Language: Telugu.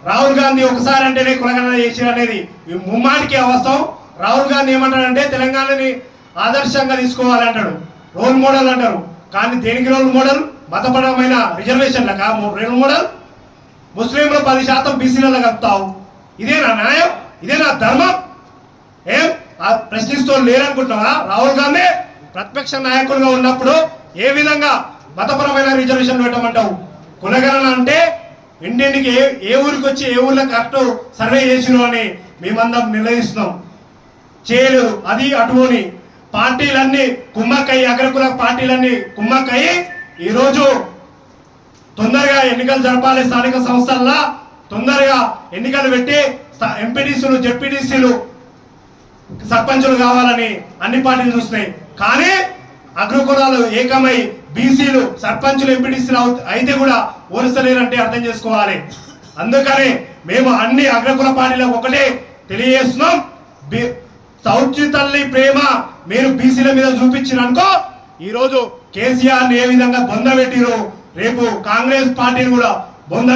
రాహుల్ గాంధీ ఒకసారి అంటేనే కులగణన చేసిన అనేది ముమ్మాటికి అవసరం. రాహుల్ గాంధీ ఏమంటాడంటే తెలంగాణని ఆదర్శంగా తీసుకోవాలి అంటాడు, రోల్ మోడల్ అంటారు. కానీ దేనికి రోల్ మోడల్? మతపరమైన రిజర్వేషన్లకా రోల్ మోడల్? ముస్లింలు 10% బీసీలలో కలుపుతావు. ఇదేనా న్యాయం? ఇదేనా ధర్మం? ఏం ప్రశ్నిస్తూ లేరనుకుంటున్నావా? రాహుల్ గాంధీ ప్రతిపక్ష నాయకులుగా ఉన్నప్పుడు ఏ విధంగా మతపరమైన రిజర్వేషన్ పెట్టమంటావు? కులగణన అంటే ఇంటింటికి ఏ ఊరికి వచ్చి ఏ ఊళ్ళో కరెక్ట్ సర్వే చేసిను అని మేమందరం నిర్ణయిస్తున్నాం. చేయలేదు. అది అటుని పార్టీలన్నీ కుమ్మక్కయ్యి, అగ్రకుల పార్టీలన్నీ కుమ్మక్కయ్యి ఈరోజు తొందరగా ఎన్నికలు జరపాలి, స్థానిక సంస్థల్లో తొందరగా ఎన్నికలు పెట్టి ఎంపీటీసీలు, జెడ్పీటీసీలు, సర్పంచులు కావాలని అన్ని పార్టీలు చూస్తున్నాయి. కానీ అగ్రకులాలు ఏకమై బీసీలు సర్పంచులు, ఎంపీటీసీలు అయితే కూడా ఓడిస్తలేరంటే అర్థం చేసుకోవాలి. అందుకని మేము అన్ని అగ్రకుల పార్టీలకు ఒకటే తెలియజేస్తున్నాం, సౌత్య తల్లి ప్రేమ మీరు బీసీల మీద చూపించిననుకో ఈరోజు కేసీఆర్ని ఏ విధంగా బొంద పెట్టిరో రేపు కాంగ్రెస్ పార్టీని కూడా బొంద